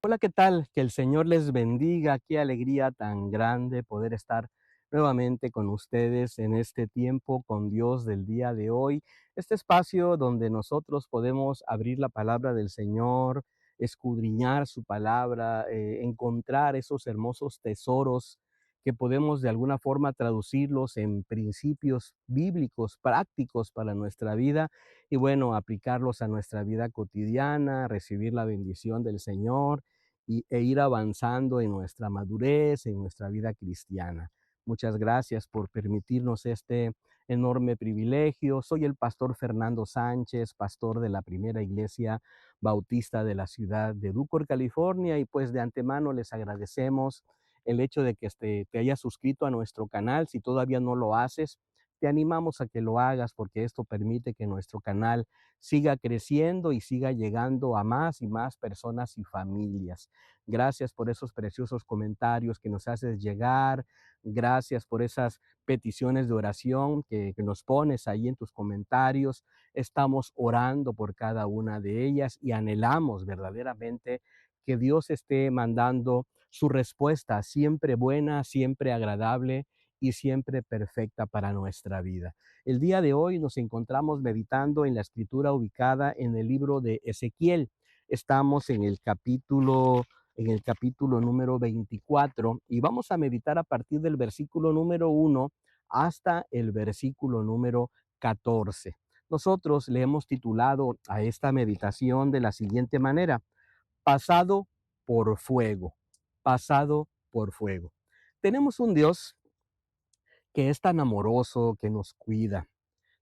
Hola, ¿qué tal? Que el Señor les bendiga. Qué alegría tan grande poder estar nuevamente con ustedes en este tiempo con Dios del día de hoy. Este espacio donde nosotros podemos abrir la palabra del Señor, escudriñar su palabra, encontrar esos hermosos tesoros que podemos de alguna forma traducirlos en principios bíblicos prácticos para nuestra vida y bueno, aplicarlos a nuestra vida cotidiana, recibir la bendición del Señor e ir avanzando en nuestra madurez, en nuestra vida cristiana. Muchas gracias por permitirnos este enorme privilegio. Soy el pastor Fernando Sánchez, pastor de la Primera Iglesia Bautista de la ciudad de Ducor, California, y pues de antemano les agradecemos el hecho de que te hayas suscrito a nuestro canal. Si todavía no lo haces, te animamos a que lo hagas porque esto permite que nuestro canal siga creciendo y siga llegando a más y más personas y familias. Gracias por esos preciosos comentarios que nos haces llegar. Gracias por esas peticiones de oración que nos pones ahí en tus comentarios. Estamos orando por cada una de ellas y anhelamos verdaderamente que Dios esté mandando su respuesta, siempre buena, siempre agradable y siempre perfecta para nuestra vida. El día de hoy nos encontramos meditando en la escritura ubicada en el libro de Ezequiel. Estamos en el capítulo número 24 y vamos a meditar a partir del versículo número 1 hasta el versículo número 14. Nosotros le hemos titulado a esta meditación de la siguiente manera: pasado por fuego, pasado por fuego. Tenemos un Dios que es tan amoroso, que nos cuida.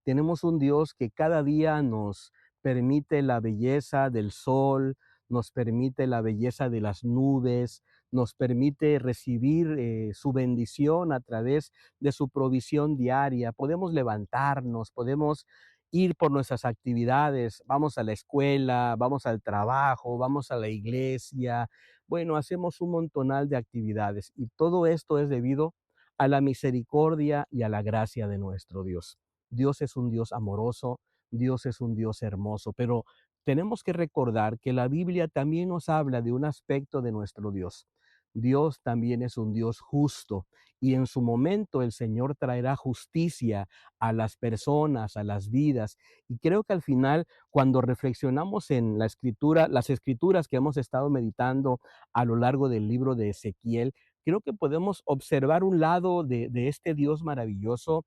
Tenemos un Dios que cada día nos permite la belleza del sol, nos permite la belleza de las nubes, nos permite recibir su bendición a través de su provisión diaria. Podemos levantarnos, podemos ir por nuestras actividades, vamos a la escuela, vamos al trabajo, vamos a la iglesia. Bueno, hacemos un montonal de actividades y todo esto es debido a la misericordia y a la gracia de nuestro Dios. Dios es un Dios amoroso, Dios es un Dios hermoso, pero tenemos que recordar que la Biblia también nos habla de un aspecto de nuestro Dios. Dios también es un Dios justo y en su momento el Señor traerá justicia a las personas, a las vidas. Y creo que al final, cuando reflexionamos en la escritura, las escrituras que hemos estado meditando a lo largo del libro de Ezequiel, creo que podemos observar un lado de este Dios maravilloso,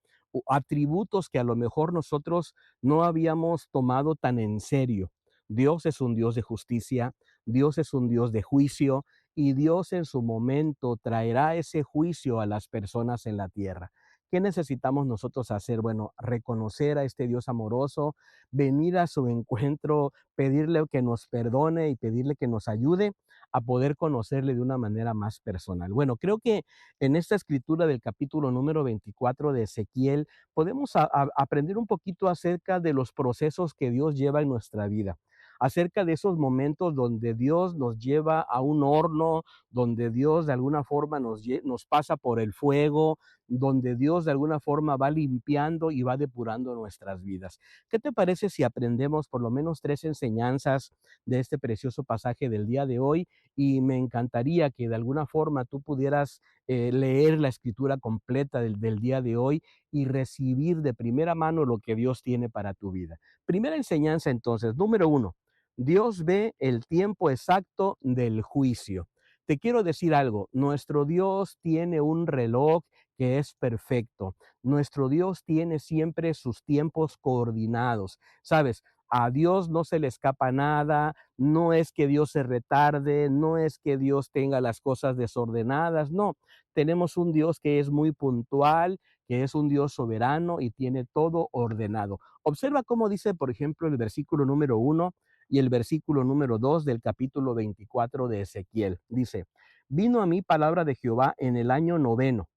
atributos que a lo mejor nosotros no habíamos tomado tan en serio. Dios es un Dios de justicia, Dios es un Dios de juicio y Dios en su momento traerá ese juicio a las personas en la tierra. ¿Qué necesitamos nosotros hacer? Bueno, reconocer a este Dios amoroso, venir a su encuentro, pedirle que nos perdone y pedirle que nos ayude a poder conocerle de una manera más personal. Bueno, creo que en esta escritura del capítulo número 24 de Ezequiel podemos aprender un poquito acerca de los procesos que Dios lleva en nuestra vida, acerca de esos momentos donde Dios nos lleva a un horno, donde Dios de alguna forma nos pasa por el fuego, donde Dios de alguna forma va limpiando y va depurando nuestras vidas. ¿Qué te parece si aprendemos por lo menos tres enseñanzas de este precioso pasaje del día de hoy? Y me encantaría que de alguna forma tú pudieras leer la escritura completa del día de hoy y recibir de primera mano lo que Dios tiene para tu vida. Primera enseñanza entonces, número uno, Dios ve el tiempo exacto del juicio. Te quiero decir algo, nuestro Dios tiene un reloj que es perfecto. Nuestro Dios tiene siempre sus tiempos coordinados. ¿Sabes? A Dios no se le escapa nada, no es que Dios se retarde, no es que Dios tenga las cosas desordenadas, no. Tenemos un Dios que es muy puntual, que es un Dios soberano y tiene todo ordenado. Observa cómo dice, por ejemplo, el versículo número 1 y el versículo número 2 del capítulo 24 de Ezequiel. Dice, vino a mí palabra de Jehová en el año noveno,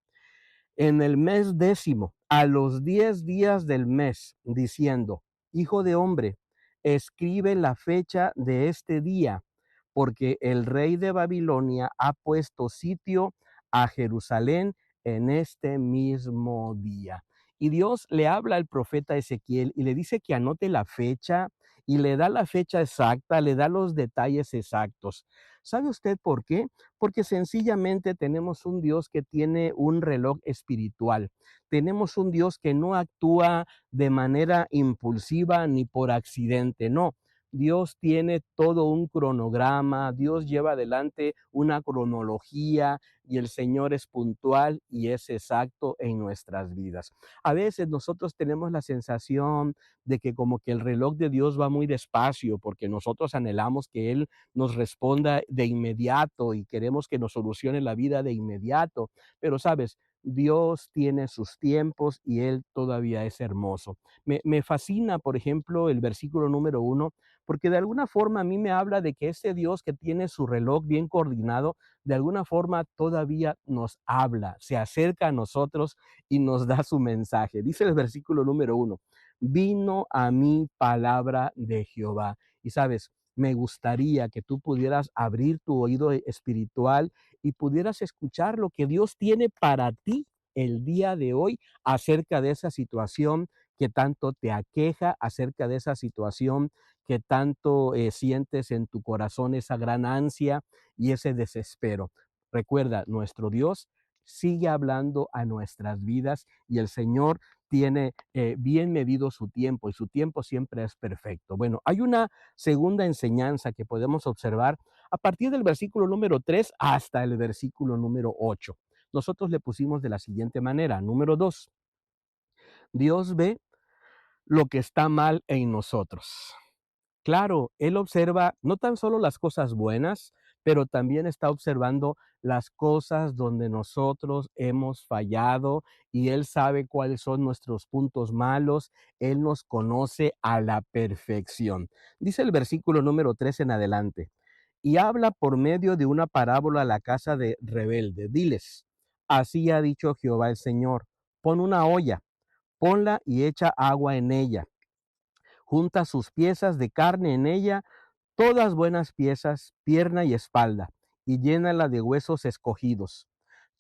en el mes décimo, a los 10 días del mes, diciendo, hijo de hombre, escribe la fecha de este día, porque el rey de Babilonia ha puesto sitio a Jerusalén en este mismo día. Y Dios le habla al profeta Ezequiel y le dice que anote la fecha y le da la fecha exacta, le da los detalles exactos. ¿Sabe usted por qué? Porque sencillamente tenemos un Dios que tiene un reloj espiritual. Tenemos un Dios que no actúa de manera impulsiva ni por accidente, no. Dios tiene todo un cronograma, Dios lleva adelante una cronología y el Señor es puntual y es exacto en nuestras vidas. A veces nosotros tenemos la sensación de que como que el reloj de Dios va muy despacio porque nosotros anhelamos que Él nos responda de inmediato y queremos que nos solucione la vida de inmediato. Pero sabes, Dios tiene sus tiempos y Él todavía es hermoso. Me fascina, por ejemplo, el versículo número 1, porque de alguna forma a mí me habla de que ese Dios que tiene su reloj bien coordinado, de alguna forma todavía nos habla, se acerca a nosotros y nos da su mensaje. Dice el versículo número 1, vino a mí palabra de Jehová. Y sabes, me gustaría que tú pudieras abrir tu oído espiritual y pudieras escuchar lo que Dios tiene para ti el día de hoy acerca de esa situación que tanto te aqueja, acerca de esa situación que tanto sientes en tu corazón, esa gran ansia y ese desespero. Recuerda, nuestro Dios sigue hablando a nuestras vidas y el Señor tiene bien medido su tiempo y su tiempo siempre es perfecto. Bueno, hay una segunda enseñanza que podemos observar a partir del versículo número 3 hasta el versículo número 8. Nosotros le pusimos de la siguiente manera. Número 2, Dios ve lo que está mal en nosotros. Claro, él observa no tan solo las cosas buenas, pero también está observando las cosas donde nosotros hemos fallado y él sabe cuáles son nuestros puntos malos. Él nos conoce a la perfección. Dice el versículo número 3 en adelante. Y habla por medio de una parábola a la casa de rebelde. Diles, así ha dicho Jehová el Señor, pon una olla, ponla y echa agua en ella, junta sus piezas de carne en ella, todas buenas piezas, pierna y espalda, y llénala de huesos escogidos.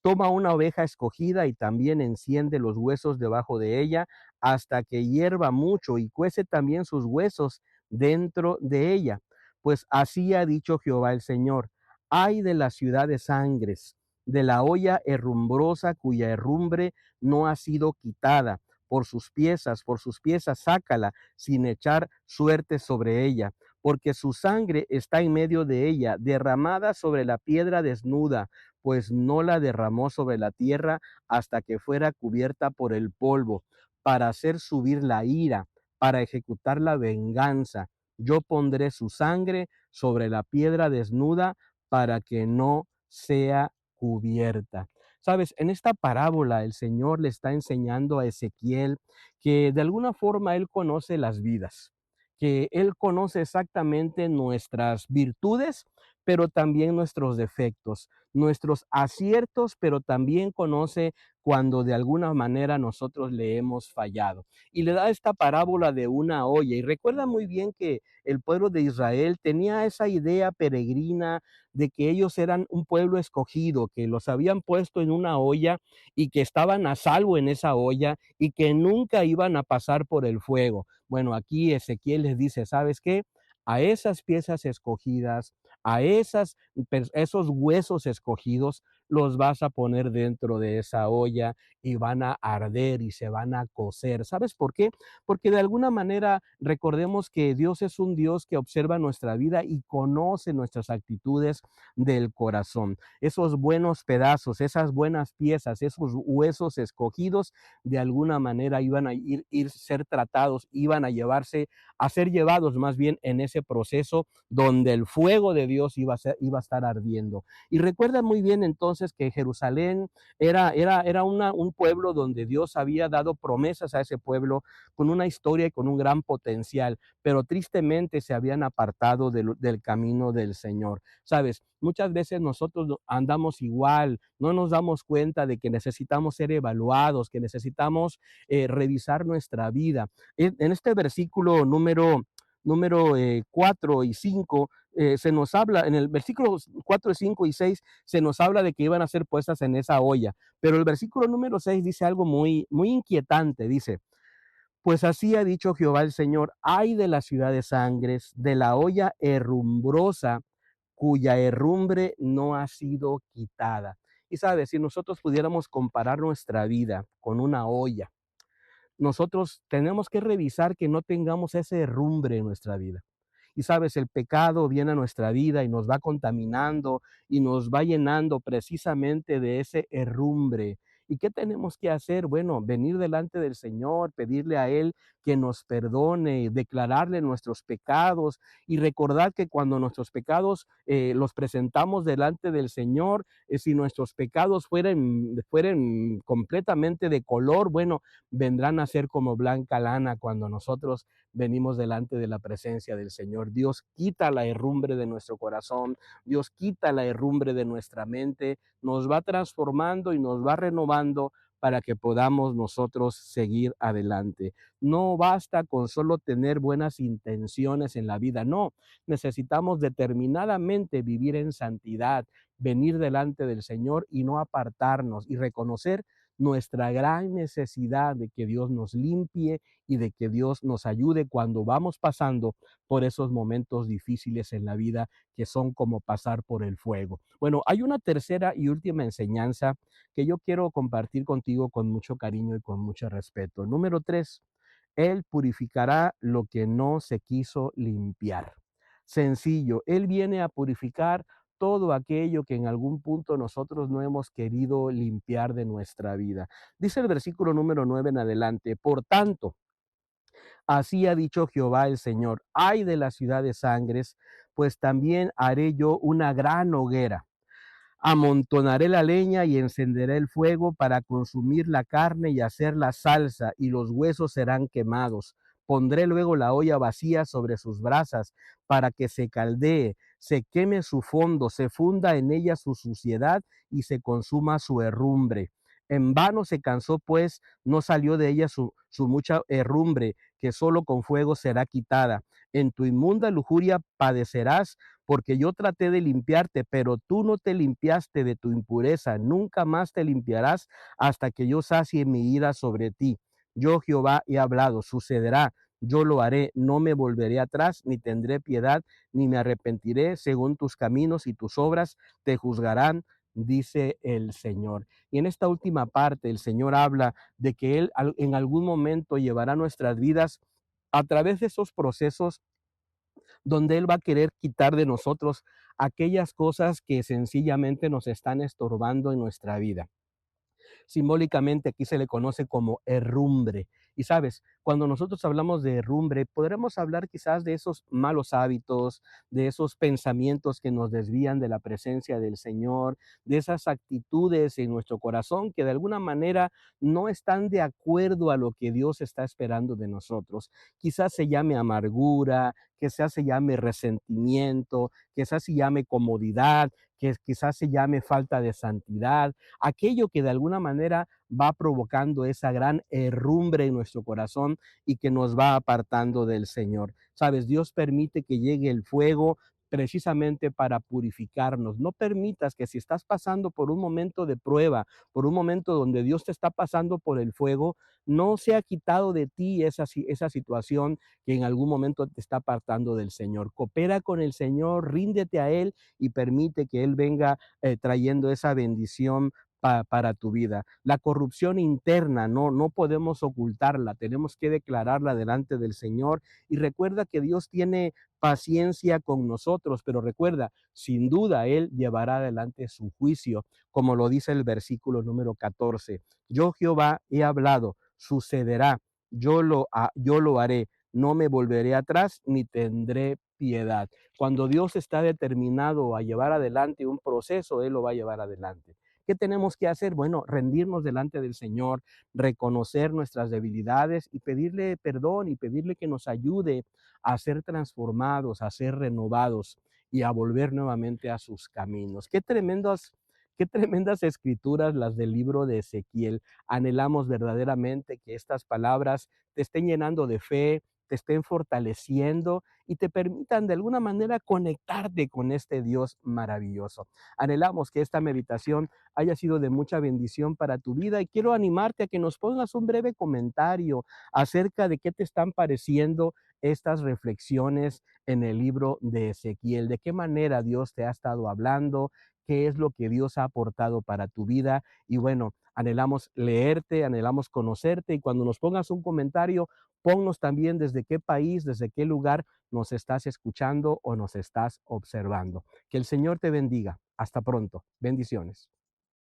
Toma una oveja escogida y también enciende los huesos debajo de ella hasta que hierva mucho y cuece también sus huesos dentro de ella. Pues así ha dicho Jehová el Señor, ay de la ciudad de sangres, de la olla herrumbrosa cuya herrumbre no ha sido quitada. Por sus piezas sácala sin echar suerte sobre ella, porque su sangre está en medio de ella, derramada sobre la piedra desnuda, pues no la derramó sobre la tierra hasta que fuera cubierta por el polvo, para hacer subir la ira, para ejecutar la venganza. Yo pondré su sangre sobre la piedra desnuda para que no sea cubierta. Sabes, en esta parábola el Señor le está enseñando a Ezequiel que de alguna forma Él conoce las vidas, que Él conoce exactamente nuestras virtudes, pero también nuestros defectos, nuestros aciertos, pero también conoce cuando de alguna manera nosotros le hemos fallado. Y le da esta parábola de una olla. Y recuerda muy bien que el pueblo de Israel tenía esa idea peregrina de que ellos eran un pueblo escogido, que los habían puesto en una olla y que estaban a salvo en esa olla y que nunca iban a pasar por el fuego. Bueno, aquí Ezequiel les dice, ¿sabes qué? A esas piezas escogidas, a esos huesos escogidos, los vas a poner dentro de esa olla y van a arder y se van a cocer. ¿Sabes por qué? Porque de alguna manera recordemos que Dios es un Dios que observa nuestra vida y conoce nuestras actitudes del corazón. Esos buenos pedazos, esas buenas piezas, esos huesos escogidos, de alguna manera iban a ser tratados, iban a llevarse, a ser llevados más bien en ese proceso donde el fuego de Dios iba a estar ardiendo. Y recuerda muy bien entonces que Jerusalén era un pueblo donde Dios había dado promesas a ese pueblo con una historia y con un gran potencial, pero tristemente se habían apartado del camino del Señor. Sabes, muchas veces nosotros andamos igual, no nos damos cuenta de que necesitamos ser evaluados, que necesitamos revisar nuestra vida. En este versículo número 4 y 5, se nos habla, en el versículo 4, 5 y 6, se nos habla de que iban a ser puestas en esa olla. Pero el versículo número 6 dice algo muy, muy inquietante. Dice, pues así ha dicho Jehová el Señor, ay de la ciudad de sangres, de la olla herrumbrosa, cuya herrumbre no ha sido quitada. Y sabes, si nosotros pudiéramos comparar nuestra vida con una olla, nosotros tenemos que revisar que no tengamos ese herrumbre en nuestra vida. Y sabes, el pecado viene a nuestra vida y nos va contaminando y nos va llenando precisamente de ese herrumbre. ¿Y qué tenemos que hacer? Bueno, venir delante del Señor, pedirle a Él que nos perdone, declararle nuestros pecados y recordar que cuando nuestros pecados los presentamos delante del Señor, si nuestros pecados fueran completamente de color, bueno, vendrán a ser como blanca lana cuando nosotros venimos delante de la presencia del Señor. Dios quita la herrumbre de nuestro corazón, Dios quita la herrumbre de nuestra mente, nos va transformando y nos va renovando para que podamos nosotros seguir adelante. No basta con solo tener buenas intenciones en la vida, no, necesitamos determinadamente vivir en santidad, venir delante del Señor y no apartarnos y reconocer nuestra gran necesidad de que Dios nos limpie y de que Dios nos ayude cuando vamos pasando por esos momentos difíciles en la vida que son como pasar por el fuego. Bueno, hay una tercera y última enseñanza que yo quiero compartir contigo con mucho cariño y con mucho respeto. Número 3, Él purificará lo que no se quiso limpiar. Sencillo, Él viene a purificar todo aquello que en algún punto nosotros no hemos querido limpiar de nuestra vida. Dice el versículo número 9 en adelante, por tanto, así ha dicho Jehová el Señor, ay de la ciudad de sangres, pues también haré yo una gran hoguera. Amontonaré la leña y encenderé el fuego para consumir la carne y hacer la salsa, y los huesos serán quemados. Pondré luego la olla vacía sobre sus brasas para que se caldee, se queme su fondo, se funda en ella su suciedad y se consuma su herrumbre. En vano se cansó, pues no salió de ella su mucha herrumbre, que solo con fuego será quitada. En tu inmunda lujuria padecerás, porque yo traté de limpiarte, pero tú no te limpiaste de tu impureza, nunca más te limpiarás hasta que yo sacie mi ira sobre ti. Yo Jehová he hablado, sucederá, yo lo haré, no me volveré atrás, ni tendré piedad, ni me arrepentiré, según tus caminos y tus obras te juzgarán, dice el Señor. Y en esta última parte el Señor habla de que Él en algún momento llevará nuestras vidas a través de esos procesos donde Él va a querer quitar de nosotros aquellas cosas que sencillamente nos están estorbando en nuestra vida. Simbólicamente aquí se le conoce como herrumbre. Y sabes, cuando nosotros hablamos de herrumbre, podremos hablar quizás de esos malos hábitos, de esos pensamientos que nos desvían de la presencia del Señor, de esas actitudes en nuestro corazón que de alguna manera no están de acuerdo a lo que Dios está esperando de nosotros. Quizás se llame amargura, quizás se llame resentimiento, quizás se llame comodidad, que quizás se llame falta de santidad, aquello que de alguna manera va provocando esa gran herrumbre en nuestro corazón y que nos va apartando del Señor. Sabes, Dios permite que llegue el fuego precisamente para purificarnos. No permitas que si estás pasando por un momento de prueba, por un momento donde Dios te está pasando por el fuego, no se ha quitado de ti esa situación que en algún momento te está apartando del Señor. Coopera con el Señor, ríndete a Él y permite que Él venga trayendo esa bendición para tu vida. La corrupción interna no podemos ocultarla, tenemos que declararla delante del Señor y recuerda que Dios tiene paciencia con nosotros, pero recuerda, sin duda Él llevará adelante su juicio, como lo dice el versículo número 14. Yo Jehová he hablado, sucederá, yo lo haré, no me volveré atrás ni tendré piedad. Cuando Dios está determinado a llevar adelante un proceso, Él lo va a llevar adelante. ¿Qué tenemos que hacer? Bueno, rendirnos delante del Señor, reconocer nuestras debilidades y pedirle perdón y pedirle que nos ayude a ser transformados, a ser renovados y a volver nuevamente a sus caminos. Qué tremendas escrituras las del libro de Ezequiel. Anhelamos verdaderamente que estas palabras te estén llenando de fe, te estén fortaleciendo y te permitan de alguna manera conectarte con este Dios maravilloso. Anhelamos que esta meditación haya sido de mucha bendición para tu vida y quiero animarte a que nos pongas un breve comentario acerca de qué te están pareciendo estas reflexiones en el libro de Ezequiel. ¿De qué manera Dios te ha estado hablando? ¿Qué es lo que Dios ha aportado para tu vida? Y bueno, anhelamos leerte, anhelamos conocerte y cuando nos pongas un comentario, ponnos también desde qué país, desde qué lugar nos estás escuchando o nos estás observando. Que el Señor te bendiga. Hasta pronto. Bendiciones.